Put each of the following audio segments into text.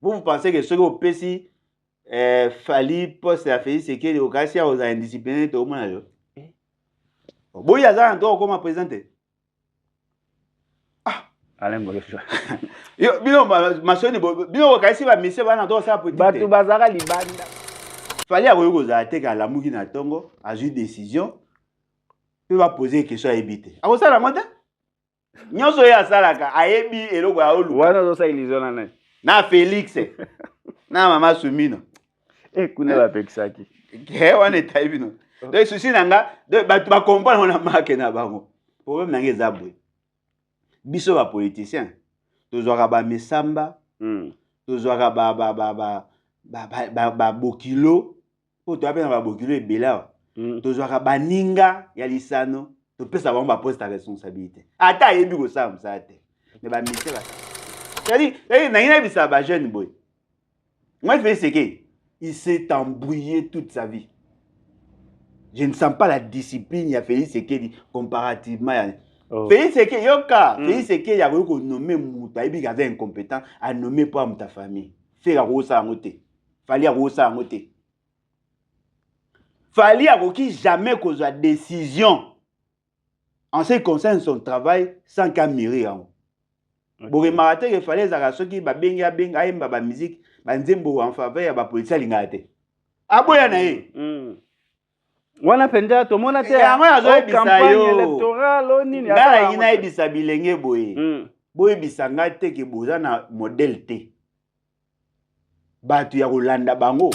Vous pensez que ce que vous pensez, Fali poste la Félix Sekedi au cas où vous avez indiscipliné tout le monde. Bon, il y a ça encore comment présenter. Ah, Alain Boyo. Bino masoni bino kasi ba mission bana to ça petit. Batu bazaka libanda. Fali a koyo za teka la muki na tongo, a ju décision. Il va poser question à ebité. A ko sala monta? Nyonso ya salaka ayebi eloko ya olu. Wana zo sa illusion na. Na Félix. Na mama Sumino. Kuna ba pexaki. Ke wana taibino. Donc souci nanga, donc batu ba comprendre na marque na bango. Problème nanga ezabwe. Biso ba politicien. Tozwaka ba mesamba, tozwaka ba bokilo, po to apena ba bokilo ebela. Tozwaka ba ninga ya lisano, to pesa ba poste à responsabilité. Ata yebi ko sa msate. Mais ba mise ba. C'est-à-dire, na bisa ba jeune boy. Moi je fais ce que il s'est embrouillé toute sa vie. Je ne sens pas la discipline ya Félix Sekedi comparativement à Félix Sekedi yoka, Félix Sekedi a voulu nommer muta, il avait incompétent à nommer pas ta famille. Faire la rosa à moté. Fallait à rosa à moté. Fallait à qui jamais cause la décision en ce qui concerne son travail sans camérer. Pour remarquer qu'il fallait à ceux qui benga aimba ba musique, ba nzembo en faveur ya police lingate. Aboya na ye. Wana penda to mona te campagne électorale nini ata ina ebisa bilenge boye boye bisanga te ke boza na modèle te batu ya kolanda bango.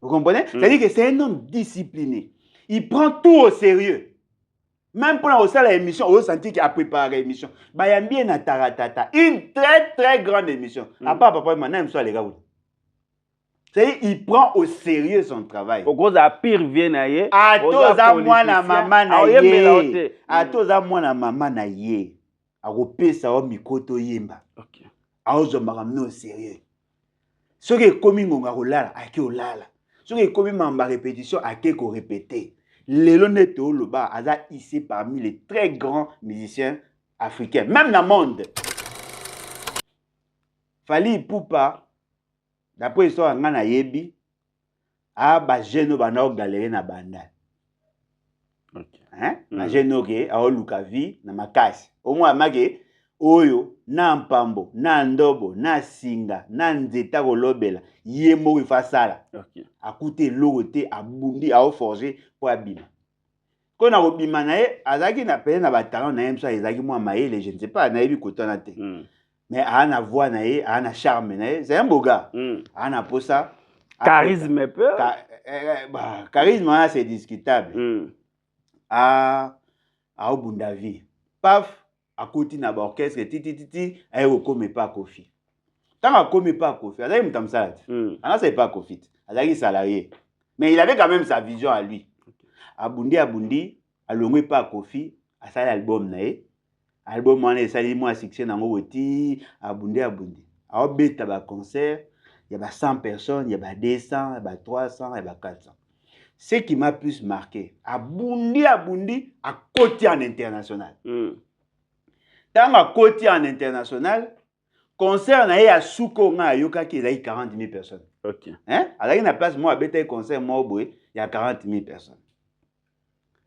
Vous comprenez? C'est-à-dire que c'est un homme discipliné, il prend tout au sérieux. Même pour la émission, on sentit qu'il a préparé l'émission. Bayambi na taratata, une très très grande émission. À part papa maintenant il soit les gars. Il prend au sérieux son travail. Au gros, à pire vient naie. A tous à moi na maman na ye. A tous à moi na maman na ye. A repé ça au mikoto yemba. Ok. A ozo maramno au sérieux. Ce qui est commis ngonga olala, a ki olala. Ce qui est commis mamba répétition, a ki ko répéter. Lelo neto loba aza ici parmi les très grands musiciens africains, même dans le monde. Fali Ipupa. D'après l'histoire, on a yebi, a ba jeune ba na galérer na banda. OK. Hein? Na jeune ke a oluka vie na makasi. Au moins mage oyo na mpambo, na ndobo, na singa, na nzeta kolobela, yemo ifasala. OK. Akute logote abundi a forger pour abima. Quand on a obima na ye, azaki na pele na bataran na yemsa ezaki moi maele, je ne sais pas na yebi kotana te. Mais à na voix nae, à na charme nae, c'est un beau gars. À na posa. Charisme peu. Charisme c'est discutable. À Obundavi. Paf, à côté na orchestre titi, elle ne pas Kofi. Tant qu'on ne pas Kofi, elle a une tam salade. Ah c'est pas Kofi. Elle a un salarié. Mais il avait quand même sa vision à lui. Abundi, à l'ongwe pas Kofi, à ça l'album nae. Album on est sali moi succès dans woti abundi. A beta ba concert, il y a 100 personnes, il y a 200, il y a 300, il y a 400. Ce qui m'a plus marqué, abundi à côté en international. Tant à côté en international, concert na ya suko nga yoka ki il y a 40 000 personnes. OK. Hein? Alors na place moi beta concert moi boy, il y a 40 000 personnes.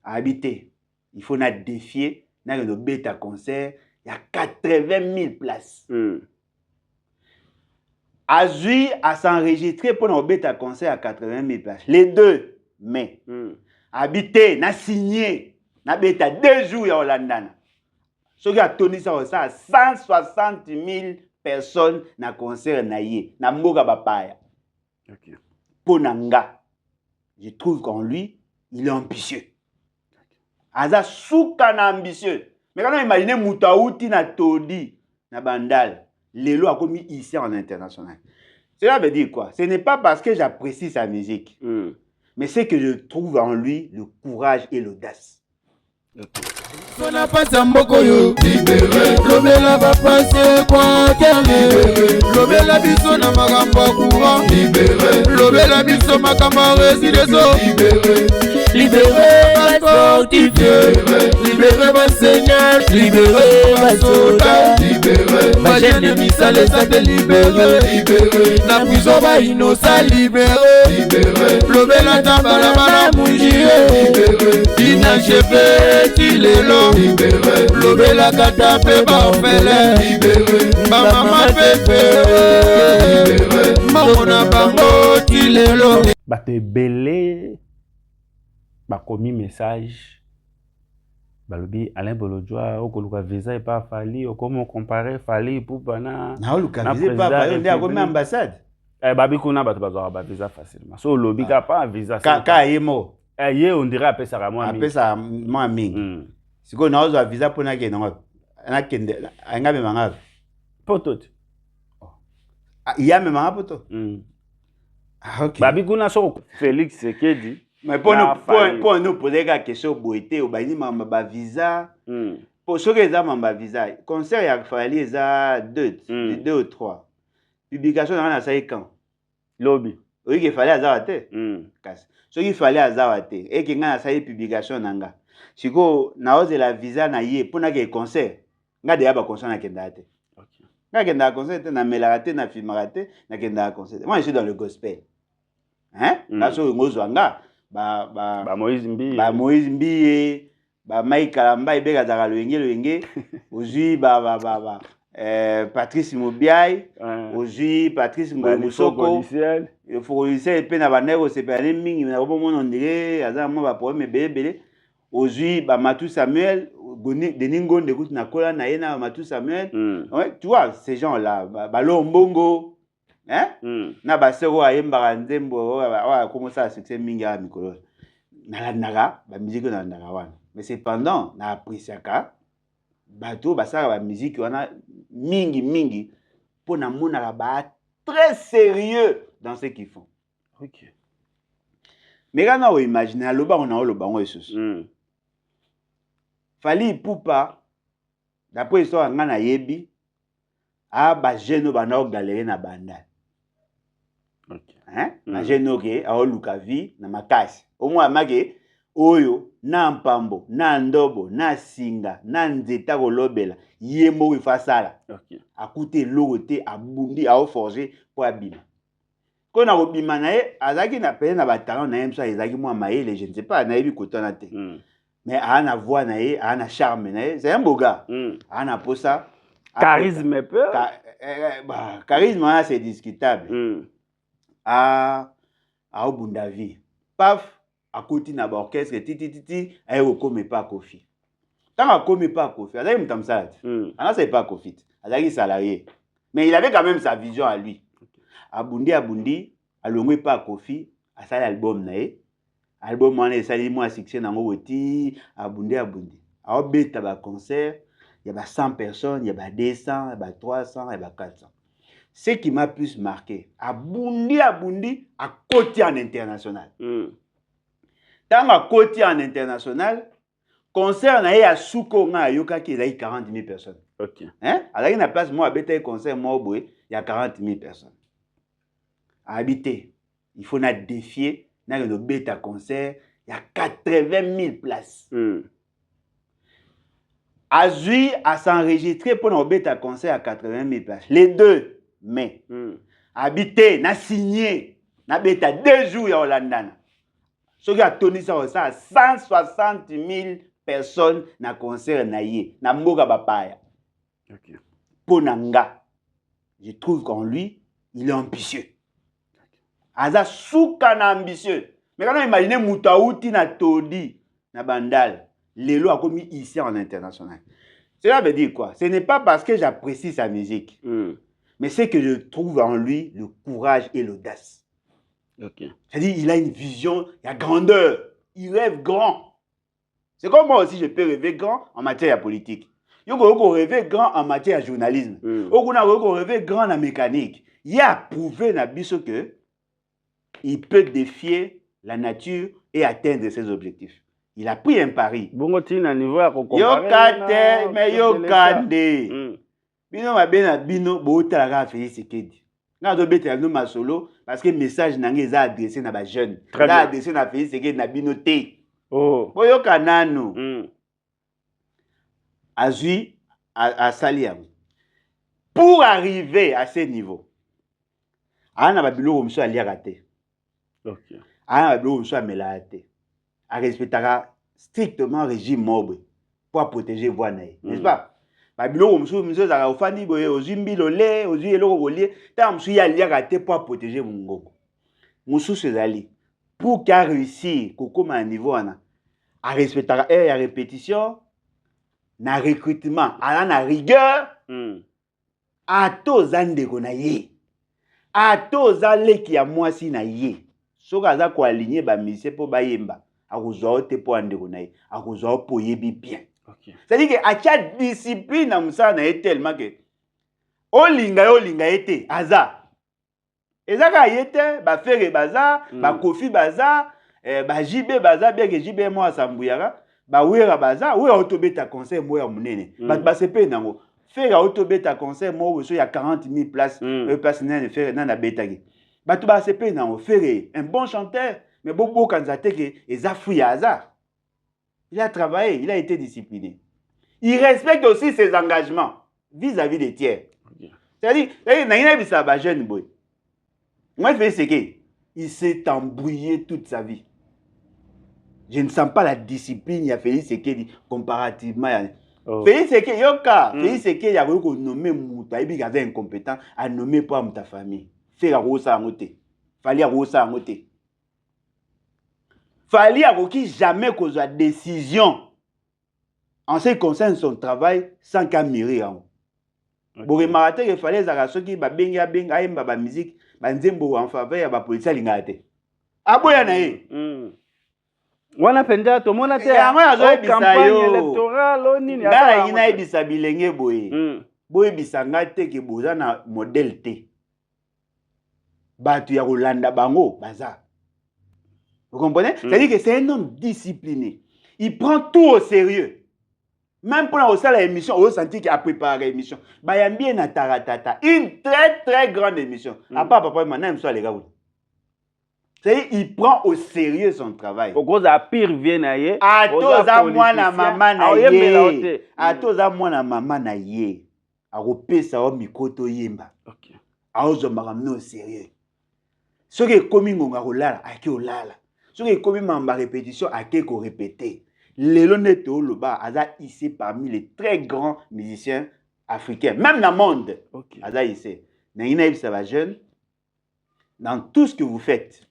À habiter, il faut na défier. Dans le bêta concert, il y a 80 000 places. Azui à s'enregistrer pour le bêta concert à 80 000 places. Les 2 mai. Habité, n'a signé, n'a bêta 2 jours à Hollandana. Ce qui a tenu ça, 160 000 personnes dans le concert naïe, na mboga bapaya. OK. Ponanga, je trouve qu'en lui, il est ambitieux. Aza souka na ambitieux. Mais quand on imagine Moutaouti na Todi na Bandal, Lelo a commis ici en international. Cela veut dire quoi? Ce n'est pas parce que j'apprécie sa musique, mais c'est que je trouve en lui le courage et l'audace. On a pas Sambokoyo, libéré. Lobela va passer quoi? Libéré. Lobela biso na magamba courant, libéré. Lobela biso makamba résideso, libéré. libéré ma sportif, libéré ma seigneur, libéré ma soldat, libéré ma jeune misale santé, libéré na prison ba innocent, libéré lobela tambala bala munjie, inachevé tilelo, lobela kata pe ba ofele, ba mama pepe, mona bango tilelo. Bato ebele bakomi message balobi Alain Bolojwa okoluka visa epa Fally okomo comparer Fally Ipupa na oluka visa epa Fally nde akomi ambassade babi kuna bato bazwaka ba visa facilement so olobi ka pa visa ka ye mo ye on dirait apesaka mwa mingi apesa mwa mingi sikoyo naozwa visa mpona akende ngapi nakende angabema ngapi poto te ye amemanga poto babi kuna soko Félix Tshisekedi mais pour nous poser la question boité obani mamba ba visa pour ceux qui ont mamba visa concert ya Fally eza 2 ou 3 publication na ça quand lobby oui que Fally azawate kasi ceux qui Fally azawate et que ngana ça publication nanga siko naoze la visa na ye pona ke concert ngade ya ba concert na kendate nga kenda concert na melate na filmate na kenda concert moi je suis dans le gospel hein là so ngozwanga ba Moïse Mbiye ba Moïse Mbiye ba Mike Kalamba ibeka zaka loyenge ozui ba Patrice Mobiai ozui Patrice Ngomosoko il faut lycée pe na banero c'est pas les mingi na bo mon ndire aza mo ba problème belebele ozui ba Matou Samuel Denis Ngonde kutu na kola na yena Matou Samuel ouais tu vois ces gens là ba Lombongo hein na basero ayembaka nzembo wa commencer à succès mingi à mikolo na naga ba musique na naga wana mais cependant na appréciaka bato basaka ba musique wana mingi pour na mona ba très sérieux dans ce qu'ils font. OK. Mais quand on imagine aloba on a oloba on esusu. Fally Ipupa d'après histoire ngana yebi a ba jeune ba na galérer na banda. OK. Hein? Na jeune ke a oluka vie na makasi. Au moins mage oyo na mpambo na ndobo na singa na nzeta kolobela yemo ifasala. OK. Akute logote abundi a forger pour abima. Quand on a obima na ye azaki na pele na batalon na yemsa ezaki moi maele je ne sais pas na yebi kotana te. Mais ana voix na ye ana charme na ye c'est un beau gars. Ana posa charisme peu. Charisme c'est discutable. Obundavi. Paf akoti na ba orchestre titi ayo comme pas Kofi. Tant a comme pas Kofi, azaki mtamsala. Ana c'est pas Kofi. Azaki salarié. Mais il avait quand même sa vision à lui. Abundi alongwe pas Kofi, a sali album na ye. Album wana esali mo succès nango woti abundi. A beta ba concert, il y a 100 personnes, il y a 200, il y a 300, il y a 400. Ce qui m'a plus marqué, abundi à côté en international. Tant à côté en international, concert na ye à Souko nga yoka ki il y a 40 000 personnes. OK. Hein? Alors il y a place moi habiter concert moi boy, il y a 40 000 personnes. À habiter, il faut na défier, na le bêta concert, il y a 80 000 places. Azui à s'enregistrer pour nos bêta concert à 80 000 places. Les 2 mai. Habiter, na signé, na bêta 2 jours à Hollandana. Ce qui a tenu ça 160 000 personnes na concert na ye, na mboka bapaya. OK. Ponanga. Je trouve qu'en lui, il est ambitieux. Aza souka na ambitieux. Mais quand on imagine Moutaouti na Todi na Bandal, Lelo a commis ici en international. Cela veut dire quoi? Ce n'est pas parce que j'apprécie sa musique, mais c'est que je trouve en lui le courage et l'audace. OK. C'est-à-dire il a une vision, il a grandeur, il rêve grand. C'est comme moi aussi je peux rêver grand en matière de politique. Je peux rêver grand en matière de journalisme. Je peux rêver grand en la mécanique. Il a prouvé na biso que il peut défier la nature et atteindre ses objectifs. Il a pris un pari. Bongo tina niveau ya ko comparer. Yokate, mais yokande. Bino mabena bino bo talaka Félix Tshisekedi. Na do beta no masolo parce que message nangé za adressé na ba jeune. Ça adressé na Félix Tshisekedi na bino té. Oh. Boyoka nanu. Azui à Saliam. Pour arriver à ce niveau, ana babilo mso ali raté. OK. Ana babilo mso amelaté. A respectera strictement régime mobre pour protéger voix naï. N'est-ce pas? Babilo mso za ofandi boye ozimbi lolé, ozu eloko bolé, ta mso ya ali raté pour protéger mungongo. Musu sezali pour qu'a réussir kokoma à niveau ana. A respectera ya répétition. Na recrutement, ala na rigueur, ato zandeko na ye, ato zaleki ya mwasi na ye, soka za ko aligner ba mise po bayemba, akuzwa te po andeko na ye, akuzwa po yebi bien. OK. C'est-à-dire que acha discipline na musala na ye tellement que olinga ete aza. Ezaka yete ba fere baza, ba kofi baza, ba jibe baza bien que jibe mo asambuyaka. Ba wera baza we autobeta conseil mo ya munene ba sepe nango faire autobeta conseil mo so ya 40,000 places personnel faire na betagi ba to ba sepe nango faire un bon chanteur mais bobo kanzate ke ezafu ya hasard. Il a travaillé, il a été discipliné, il respecte aussi ses engagements vis-à-vis des tiers. C'est-à-dire na ina bisa ba jeune boy moi fait ce que il s'est embrouillé toute sa vie. Je ne sens pas la discipline, il y a Félix Sekedi comparativement. Félix Sekedi, yoka, Félix Sekedi a nommé Mouta, il avait incompétent à nommer pour ta famille. Faire à Rosa Amote. Fallait à Rosa Amote. Fallait à qui jamais cause la décision en ce qui concerne son travail sans qu'amirer. Pour remarquer qu'il fallait à ceux qui benga ba musique, ba nzembo en faveur ba police lingate. Aboya na ye. Wana penda to mona te campagne électorale nini ata ina ebisa bilenge boye boye bisanga te ke boza na modèle te batu ya kolanda bango baza. Vous comprenez? C'est-à-dire que c'est un homme discipliné, il prend tout au sérieux. Même pour la émission on senti qu'il a préparé l'émission bayambi na taratata une très grande émission à part papa maintenant soit les gars. Il prend au sérieux son travail. Pourquoi ça pire vient ailleurs? Atoza mwana mama na ye. Atoza mwana mama na ye. Akopesa o mikoto yemba. OK. Aozo makamno au sérieux. Soki komi ngonga kolala ake olala. Soki komi mamba répétition ake ko répéter. Lelo neto loba aza ici parmi les très grands musiciens africains, même dans le monde. OK. Aza ici. Na ina ibisa ba jeune dans tout ce que vous faites.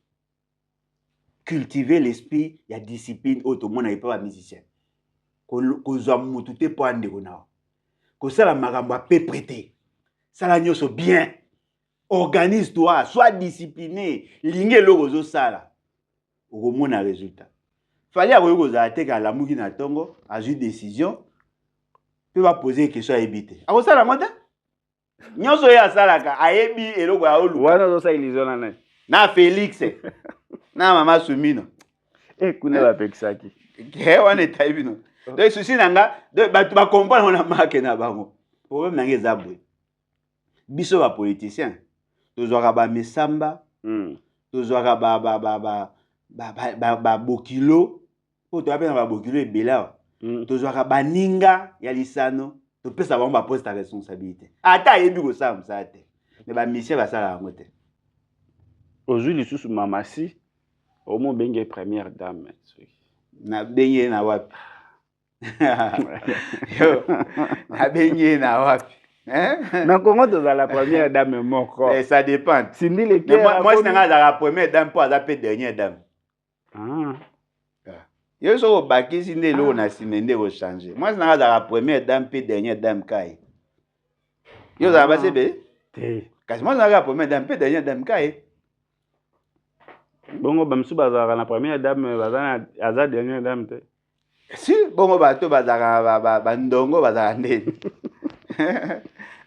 Cultiver l'esprit, il y a discipline, autre monde n'est pas musicien. Kozwa mutu te po andeko na. Ko sala makambo a pe prêter. Sala nyoso bien. Organise-toi, sois discipliné, linge lokozo sala. Okomona résultat. Fallait avoir kozala te ka la muki na tongo, a eu décision. Peut va poser question à éviter. A sala mota? Nyoso ya sala ka ayebi eloko ya olu. Wana zo sa ilizona na. Na Félix. Na mama Sumino. Kuna ba pexaki. Ke wana taibino. Donc souci nanga, ba comprendre na marque na bango. Problème nanga ezabwe. Biso ba politicien. Tozwaka ba mesamba, tozwaka ba bokilo, po to apena ba bokilo ebela. Tozwaka ba ninga ya lisano, to pesa bango ba poste ta responsabilité. Ata yebi ko sa msate. Mais ba mission ba sala ngo te. Aujourd'hui lisusu mamasi omo benge première dame. Na benge na wapi? Yo, na benge na wapi? Na Congo tu as la première dame moko. Ça dépend. Sindi les moi c'est la première dame pour la dernière dame. Ah. Yo so baki sindi lo na simende au changer. Moi c'est la première dame puis dernière dame kai. Yo za ba sebe? Kasi moi c'est la première dame puis dernière dame kai. Bongo bamsu bazara na première dame bazana aza dernière dame te. Si bongo bato bazara ba ndongo bazara ndeni.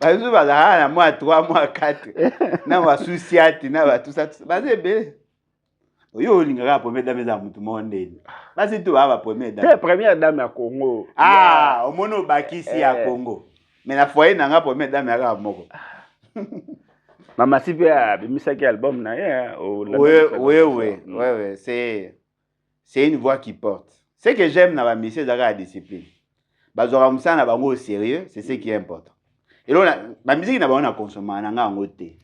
Bamsu bazara na mois 3 mois 4. Na wa souciati na ba tout ça bazebe. Oyo olingaka première dame za mutu mondeni. Basi tu ba première dame. Te première dame ya Congo. Ah, omono bakisi ya Congo. Mais na foyer nanga première dame ya moko. Mama Sipi a bimisaki album na ye. Oui, c'est une voix qui porte. Ce que j'aime dans la mission, c'est la discipline. Bazora musana bango au sérieux, c'est ce qui est important. Et là, la musique n'a pas consommé en côté.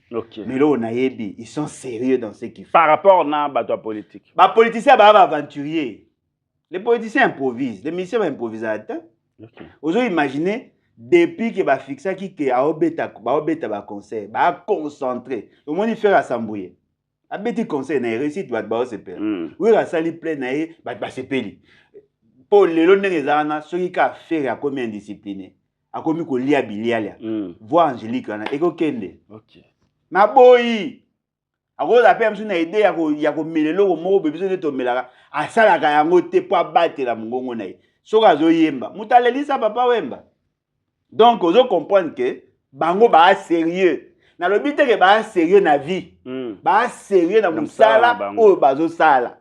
Mais là, on a yebi, ils sont sérieux dans ce qu'ils font. Par rapport à la politique. Les politiciens sont aventuriers. Les politiciens improvisent. Les musiciens improvisent. Vous imaginez, depuis que va fixer qui a obéta conseil, va concentrer. Au moins il fait rassembler. A beti conseil na réussite va se perdre. Oui, la salle pleine va se perdre. Pour les longs ceux qui a fait à combien indiscipliné. A commis ko lia bilialia. Voix angélique na eko kende. OK. Na boyi. A ko la pem na idée ya ko melelo ko mo bebiso de tomelaka. A sala ka yango te po abattre la mongongo na ye. Soka zo yemba. Mutalelisa papa wemba. Donc ozo comprendre que bango ba sérieux. Na lobi te que ba sérieux na vie. Ba sérieux na musala o bazo sala.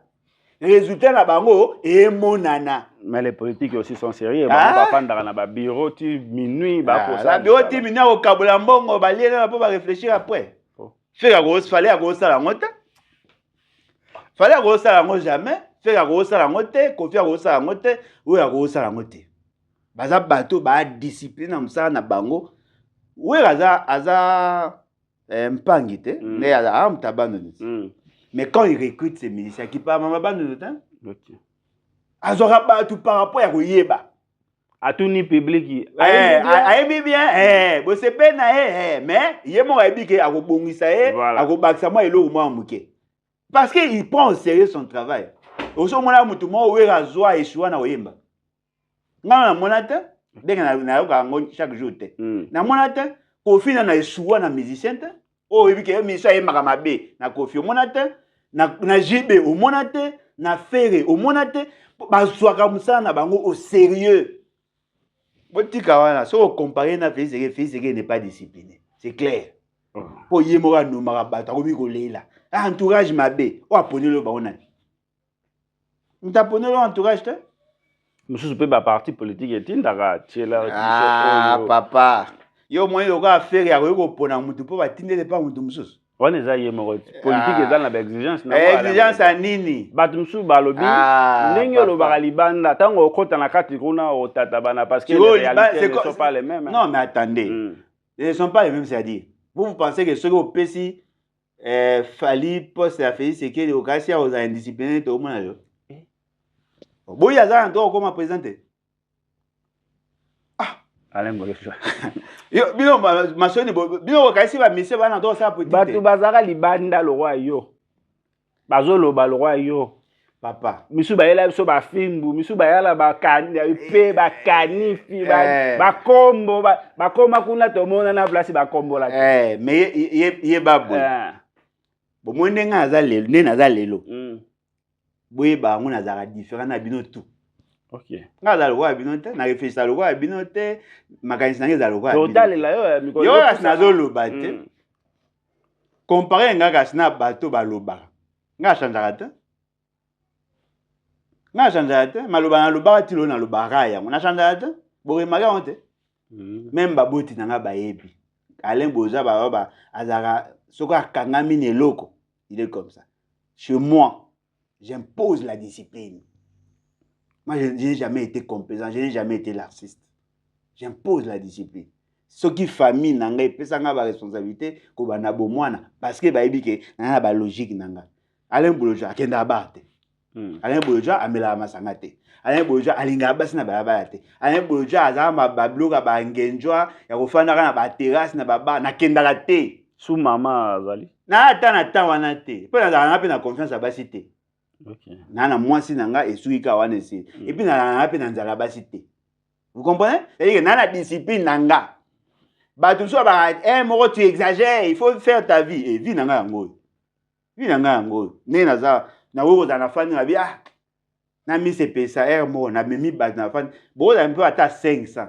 Résultat na bango e monana. Mais les politiques aussi sont sérieux. Ba fanda na ba bureau ti minuit ba ko ça. La bureau ti minuit au kabola mbongo ba lié na po ba réfléchir après. Faire à gros fallait à gros sala ngota. Fallait à gros sala ngo jamais. Faire à gros sala ngote, confier à gros sala ngote, ou à gros sala ngote. Baza bato ba discipline na musala na bango. Oui aza mpangite, mais aza mtabano. Mais quand il recrute ces miliciens qui parlent maman bande de temps. OK. Azora ba tout par rapport à yeba. A tout ni public. Ayebi bien bo se pe na mais yemo ayebi ke akobongisa akobakisa moi elo mo amuke. Parce que il prend au sérieux son travail. Oso mona mutu mo we razwa eshua na oyemba. Ngana monata denga na yoka ngo chaque jour te. Na monata ko fina na eshua na musicien te. Oh, il y a des gens qui na Kofi au monate, na Jibe au monate, na Ferré au monate, bazwa comme ça na bango au sérieux. Botika wana, si on compare na Félix n'est pas discipliné. C'est clair. Pour yemora no marabata ko bikolela. Entourage mabe, o apone lo baona. Ntapone lo entourage te? Monsieur peut ba parti politique et tindara tchela. Ah papa. Yo moyen loka faire ya ko pona mutu po batindele pa mutu mususu. On est ailleurs politique est dans la exigence na exigence à nini batu mususu balobi ndenge lo bakalibanda tango okota na kati kuna otata bana parce que les réalités ne sont pas les mêmes. Non mais attendez. Ils ne sont pas les mêmes, c'est-à-dire vous pensez que ceux au PC Fali poste à Félix c'est que le Okasia aux indisciplinés tout le monde. Bon il y a ça encore comment présenter. Alain Bolosha. Yo bino masoni bino kasi ba mise bana to sa petit. Batu bazaka libanda le roi yo. Bazolo ba le roi yo. Papa. Misu ba yela biso ba fimbu, misu ba yala ba kani pe ba kanifi ba kombo ba koma kuna to mona na place ba kombo la. Mais ye babu. Bo mwende nga azalelo, ne nazalelo. Boye ba ngona zaka différent na bino tout. OK. Nga za lokwa binote, na réfléchir lokwa binote, makanisi na za lokwa. Total la yo mikolo. Yo asina zo lobate. Comparer nga kasina bato ba loba. Nga chanjaka te. Nga chanjaka te, maloba na loba tilo na loba raya. Na chanjaka te. Bo remaka onte. Même baboti na nga bayebi. Alain Boza ba azara soko akangami ne loko. Il est comme ça. Chez moi, j'impose la discipline. Moi, je n'ai jamais été complaisant, je n'ai jamais été laxiste. J'impose la discipline. Ce qui famille nanga et pesa nga ba responsabilité ko bana bo mwana parce que ba ebike na ba logique nanga. Alain Boloja akenda abate. Alain Boloja amela masanga te. Alain Boloja alinga basi na ba te. Alain Boloja azama ba bloga ba ngenjwa ya ko fana na ba terrasse na ba na kenda la te. Sous maman azali. Na ata wana te. Pe na pe na confiance abasi te. OK. Nana mwasi nanga esuika wana si. Et puis nana pe na nzala basi te. Vous comprenez? C'est-à-dire que nana discipline nanga. Bah tout ça bah moro tu exagères, il faut faire ta vie et vie nanga ngo. Vie nanga ngo. Ne na za na wo za na fani na bi na mi se pesa mo na memi ba na fani. Bo za mpe ata 500.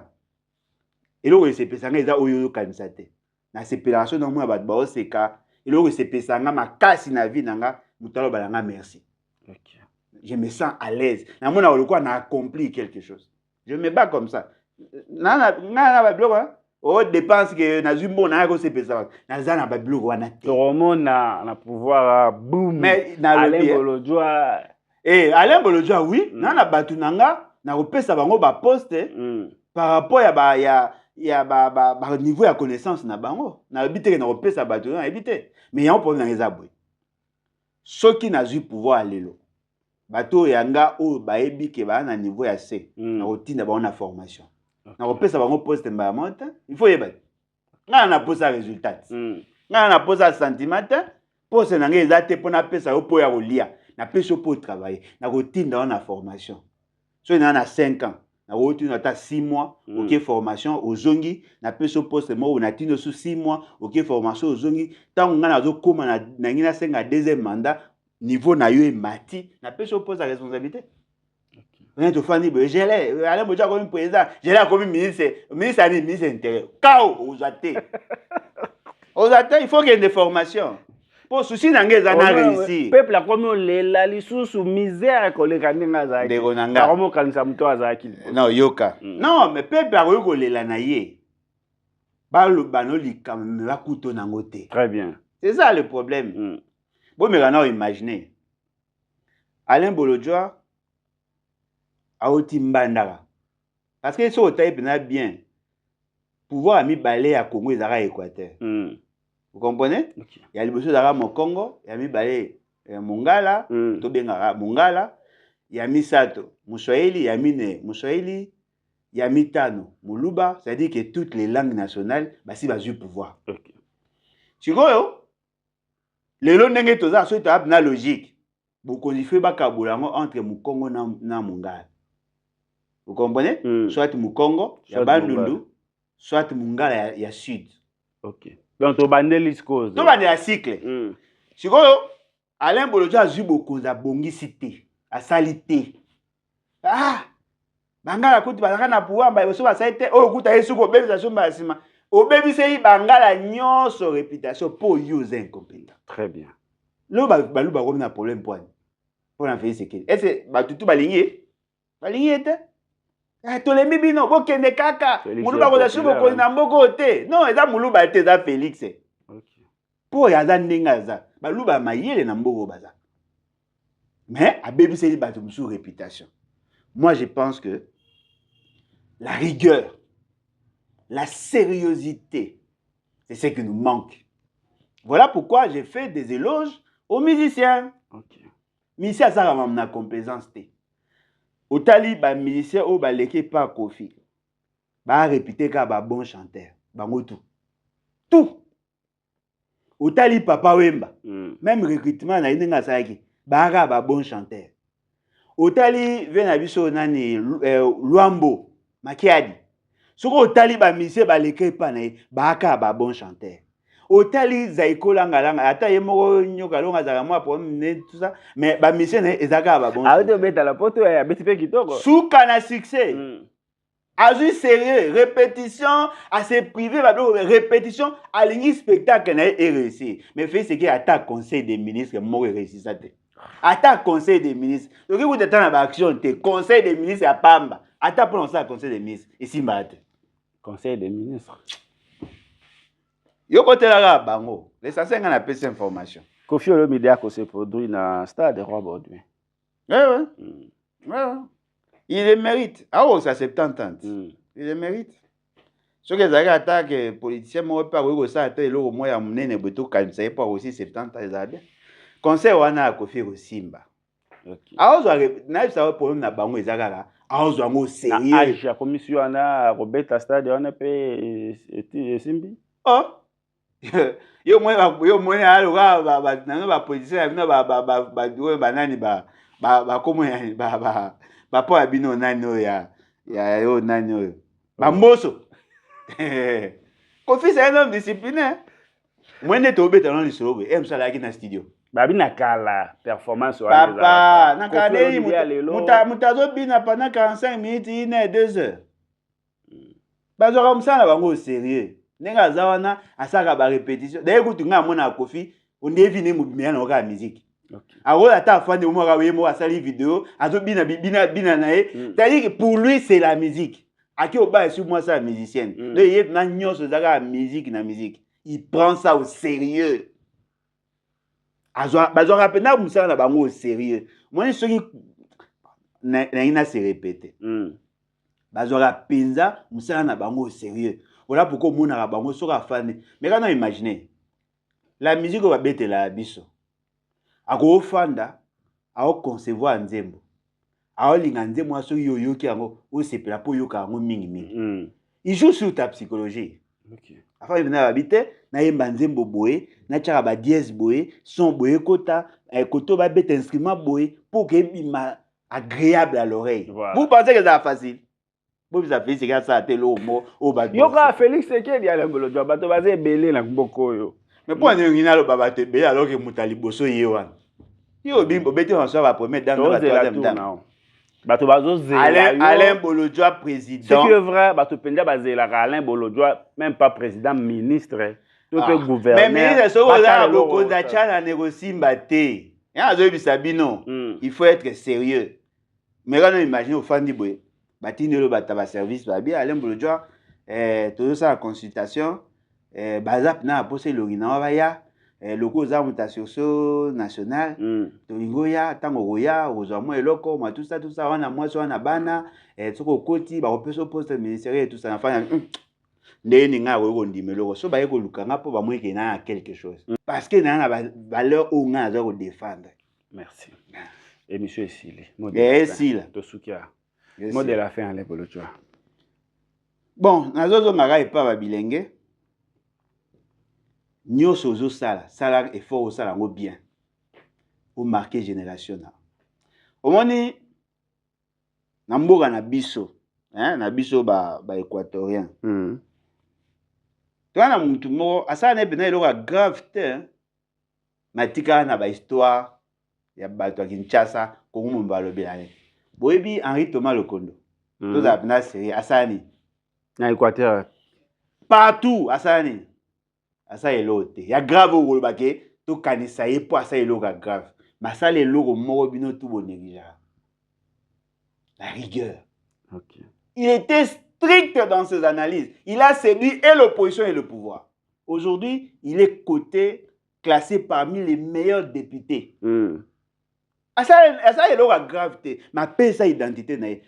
Et là se pesa nga eza oyo kanisa te. Na séparation na mo ba ba oseka. Et là se pesa nga makasi na vie nanga mutalo ba nga merci. OK. Je me sens à l'aise. Na mona oloko na accompli quelque chose. Je me bats comme ça. Na ba bloc hein. Oh dépense que na zumbo na ko se pesa. Na za na ba bloc wana te. Romo na pouvoir boom. Mais na Alain Bolojwa Et Alain Bolojua, oui, na batu nanga, na repesa bango ba poste, par rapport à niveau de connaissance na bango. Na habité na repesa batu na habité. Mais il y a un problème dans les aboués. Ceux qui n'ont pas pouvoir aller là. Bato yanga o baebi ke ba na niveau ya C. Na routine ba na formation. Na repesa bango poste mba monte, il faut yeba. Nga na posa résultat. Nga na posa sentiment, poste na nga ezate pona pesa yo po ya kolia. Na pesa po travailler. Na routine na formation. So na 5 ans. Na routine na 6 mois, OK formation au zongi, na pesa poste mo na tino sous 6 mois, OK formation au zongi. Tant nga na zo koma na ngina senga deuxième mandat. Niveau na yo mati na pesa pose la responsabilité. On est au fani be gelé Alain Bolojua comme président, gelé comme ministre intérieur. Kao aux athées. Aux athées, il faut qu'il y ait des formations. Pour souci n'angé za na réussir. Peuple a comme la lisusu misère ko le kaninga za. De gonanga. Comme kanisa mto azaki. Non yoka. Non, mais peuple a ko le la na ye. Ba lo banoli kam la kuto nangote. Très bien. C'est ça le problème. Bon, mais maintenant, imaginez. Alain Bolojua a oti mbandara. Parce que ce type n'a bien. Pouvoir a mis balai à Congo et Zara Équateur. Vous comprenez? Il y a le monsieur d'Ara Mokongo, il y a mis balai Mongala, Tobengara Mongala, il y a mis Sato, Moussoaili, il y a mis Ne, Moussoaili, il y a mis Tano, Moulouba, c'est-à-dire que toutes les langues nationales, bah, si, bah, du pouvoir. Tu vois, les lots n'engagent pas sur la logique. Beaucoup de fois, entre Mukongo na Mungala. Vous comprenez? Soit Mukongo, il y a Bandundu, soit Mungala, il y a Sud. Ok. Donc, tu as des causes. Tu as des cycles. Tu vois, Alain Bolojua a eu beaucoup de bongi cité, à salité. Ah! Bangala kuti bazaka pouvoir, ba so ba saite, oh kuta yesu ko bebisa ba sima. Obebisei bangala nyonso réputation pour use incompétent. Très bien. Là balu ba comme na problème point. Pour en faire ce que. Est-ce ba tutu balingi? Balingi était. Ah to le mibino bokende kaka. Mulu ba ko da subo ko na mboko te. Non, eza mulu ba te za Félix. OK. Pour ya za ndinga za. Balu ba mayele na mboko baza. Mais abebisei ba tu musu réputation. Moi je pense que la rigueur, la sérieuxité, c'est ce qui nous manque. Voilà pourquoi j'ai fait des éloges aux musiciens. Okay. Musiciens, ça va m'amener complaisance. Au tali, les musiciens, ils ne sont pas Kofi. Ils ont répété qu'ils sont bons chanteurs. Tout. Au tali, Papa Wemba, même recrutement, ils sont bons chanteurs. Au tali, Luambo, Makiadi. Soko otali ba mise ba leke pa na ba bon chanteur. Otali Zaiko langa ata yemoko nyoka longa za moi pour tout ça mais ba mise na ezaka ba bon. Ah de beta la poto ya beti pe kitoko. Souka na succès. Azu sérieux, répétition, assez privé ba répétition, alingi spectacle na réussi. Mais fait ce qui attaque conseil des ministres mo réussi ça te. Attaque conseil des ministres. Donc vous êtes dans action te conseil des ministres à Pamba. Attaque pour ça conseil des ministres et si mbate. Conseil des ministres. Yo côté là bango. L'essentiel on a plus d'informations. Kofi Olomide a se produit dans stade Roi Baudouin. Ouais. Il le mérite. Ah oh ça 70 ans. Il le mérite. Ce que les attaques politiciens moi pas oui ça a été le moyen monene beto kanisa pas aussi 70 ans ça bien. Conseil wana Kofi Simba. OK. Ah na ça problème na bango ezaka. Aozwango sérieux. Age ya commission ana Robert Stade on peut Simbi. Oh. Yo moi alo ba position ba duwe banani ba komo ba po abino nani ya yo nani ba mboso. Kofi c'est un homme discipliné. Moi ne tobe dans le solo aime ça là qui na studio. Babi na kala performance wa papa na kale mutazo bina pendant 45 minutes il est 2 heures. Bazo comme ça na bango sérieux. Nenga zawana asaka ba répétition. D'ailleurs kutu nga mona Kofi on devine mu bimia na ka musique. OK. Alors ata fan de mo ka wemo asali vidéo, azo bina na e. C'est-à-dire que pour lui c'est la musique. Aki oba sur moi ça musicienne. Donc il na nyonso zaka musique na musique. Il prend ça au sérieux. bazwaka pena musala na bango au sérieux moi soki na se répéter bazwaka penza musala na bango au sérieux voilà pourquoi monaka bango soki afandi mais quand on imagine la musique va betela biso akofanda concevoir nzembo aolinga nzembo soki yoyoki yango osepela po yoka yango mingi il joue sur ta psychologie. Enfin, il habité, na yemba nzembo boye, na tchaka ba dièse boye, son boye kota, koto ba bête instrument boye, pour que bima agréable à l'oreille. Voilà. Vous pensez que c'est facile? Vous avez fait c'est ça te lo mo o ba. Yoka Félix Sekedi ala ngolo jwa bato baze belé na mboko yo. Mais pour un ngina lo baba te belé alors que mutali boso yewan. Yo bimbo bete on soit va premier dans la troisième dame. Bato bazo zela Alain Bolodjoa président. Ce qui est vrai, bato pendia bazela Alain Bolodjoa même pas président ministre, donc gouverneur. Mais ministre so za boko da chana négocie mbaté. Ya zo bisabino. Il faut être sérieux. Mais quand on imagine au fandi boy, batinelo bataba service ba bien Alain Bolodjoa tout ça la consultation bazap na posé l'orina ba ya loko za mutation national tolingo ya tango roya ozamo eloko ma tout ça wana moi so wana bana soko koti ba opeso poste ministériel et tout ça enfin ndeni nga ko ndimelo so ba yeko lukanga po ba mweke na quelque chose parce que na valeur o nga za ko défendre. Merci. Et monsieur Esili Esila to sukia mot de la fin Alain Bolodjoa. Bon nazozo ngaka epa ba bilenge nyoso zo sala effort au sala ngo bien au marqué générationnel omoni na mboka na biso ba équatorien to na mutu mo asala na bena eloko grave te matika na ba histoire ya bato ya Kinshasa ko mu mbalo belane boyebi Henri Thomas Lokondo to za bena série asani na Équateur partout asani asa elote ya grave au bake to kanisa ye po asa eloka grave masala eloko moko bino tout bonégligera la rigueur. Okay. Il était strict dans ses analyses. Il a séduit et l'opposition et le pouvoir. Aujourd'hui, il est classé parmi les meilleurs députés. Asa eloka grave te ma paix sa identité na ye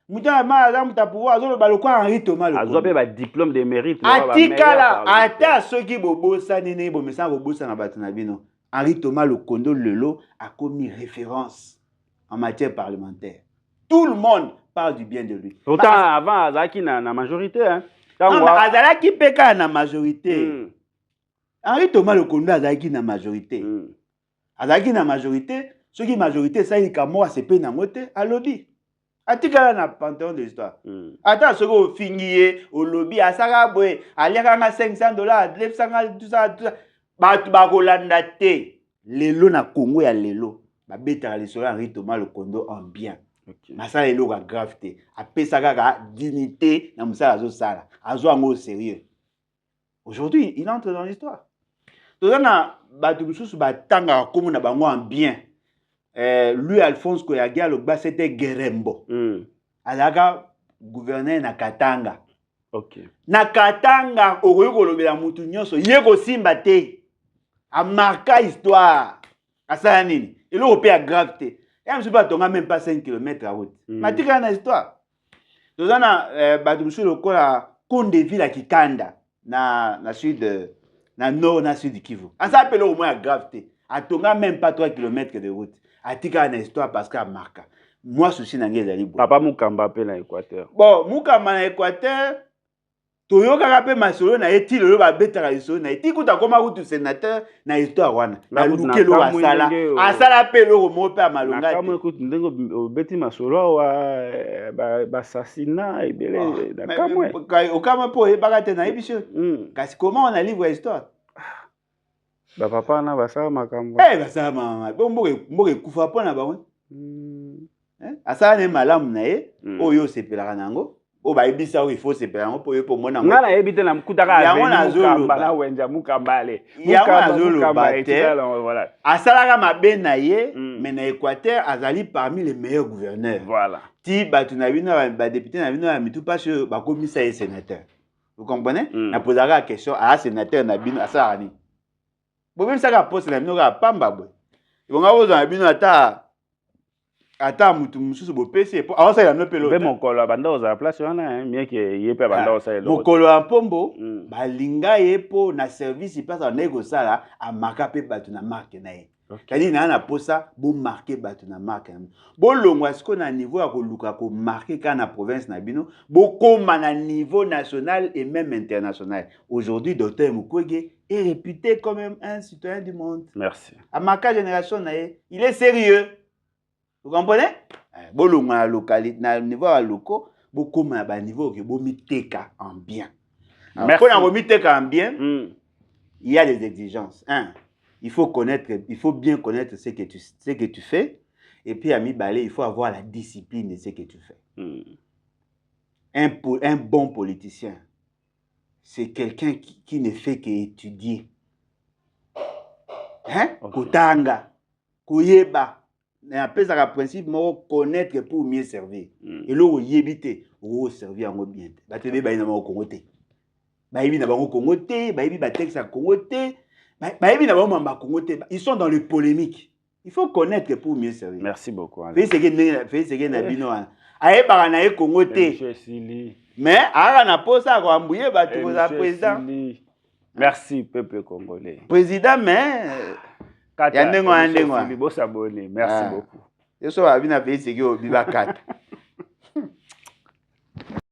muta ma muta pouvoir azolo balokwa Henri Thomas Lokondo azope ba diplôme de mérite atikala ata soki bobosa nene bomesa bobosa na bato na bino Henri Thomas Lokondo lelo a commis référence en matière parlementaire. Tout le monde parle du bien de lui. Pourtant avant azaki na majorité hein. Non, azalaki peka na majorité. Henri Thomas Lokondo azalaki na majorité. Azalaki na majorité, soki majorité ça il kamo se pe na mote a lobby. Atikala na panthéon de l'histoire. Attends, ce que fingiye au lobby asaka boy, aliaka nga $500, $200 tout ça. Batu bakolanda te. Lelo na Congo ya lelo. Ba beta le sola Henri Thomas Lokondo en bien. Masala lelo ga grave te. Apesaka ga dignité na musala azo sala. Azo ango sérieux. Aujourd'hui, il entre dans l'histoire. Tozana batu mususu batanga komo na bango en bien. Lui Alphonse Koyagia le bas c'était Gerembo. Alaka gouverneur na Katanga. OK. Na Katanga okoyo kolobela mutu nyonso yeko simba te. A marqué histoire. Asala nini? Eloko pe a grave te. Et je pas tonga même pas 5 km à route. Matika na histoire. Tozana batu mususu lokola Konde ville à Kikanda na sud na nord na sud Kivu. Asa pe lo moins grave te. A tonga même pas 3 km de route. Atika na histoire parce qu'à marque. Moi souci na ngeza libo. Papa Mukamba pe na Équateur. Bon, Mukamba na Équateur. Toyoka ka pe masolo na eti lelo ba betaka lisolo na eti kuta koma kutu sénateur na histoire wana. Na luke lo asala. Asala pe lo mo pe amalonga. Na kamo kutu ndengo beti masolo wa ba assassinat ebele na kamwe. Okama po ebaka te na ebisho. Kasi comment on a livre histoire? Ba papa na basala makambo. Basala mama. Mboke kufa pona ba won. Asala ne malamu na ye oyo sepelaka nango. O ba ebisa o il faut sepela ngo po yo po mona ngo. Ngana ebite na mkutaka aveni na wenja mukambale. Mukamba te. Voilà. Asalaka mabe na ye mais na Équateur azali parmi les meilleurs gouverneurs. Voilà. Ti batu na bino ba député na bino ya mitu parce que ba komisa ye sénateur. Vous comprenez? Na posaka question à sénateur na bino asala ni. Même ça, la poste, la minora, pamba, boy. Ils vont avoir un bino ata mutu mususu bo PC pour alors ça il a no pelote. Be mokolo banda oza place wana mieux que yepe banda oza elo. Mokolo ampombo ba linga yepo na service passe en nego sala a marquer pe batu na marque na ye. C'est-à-dire na posa bo marquer batu na marque. Bo longwa siko na niveau ya ko luka ko marquer kana province na bino, bo koma na niveau national et même international. Aujourd'hui docteur Mukwege est réputé comme un citoyen du monde. Merci. À ma génération na ye, il est sérieux. Vous comprenez? Bolongo na localité na niveau à locaux, beaucoup na ba niveau que bo miteka en bien. Pour na bo miteka en bien, il y a des exigences. Un, il faut bien connaître ce que tu fais et puis à mi balé, il faut avoir la discipline de ce que tu fais. Un bon politicien, c'est quelqu'un qui ne fait qu'étudier. Hein? Kotanga, koyeba. Mais après, ça a le principe de connaître pour mieux servir. Et là, on y évite, on servir en bien. Bah, tu veux, bah, il y a un Congoté. Bah, il y a un Congoté, bah, il y a un texte à Congoté. Bah, il y a un Congoté. Ils sont dans les polémiques. Il faut connaître pour mieux servir. Merci beaucoup. Fais ce que n'a bino. Aïe, bah, na Congoté. Mais, à la pose, à Rambouye, bah, tu vas président. Merci, peuple congolais. Président, mais. Merci beaucoup. Je suis à la vie, ce que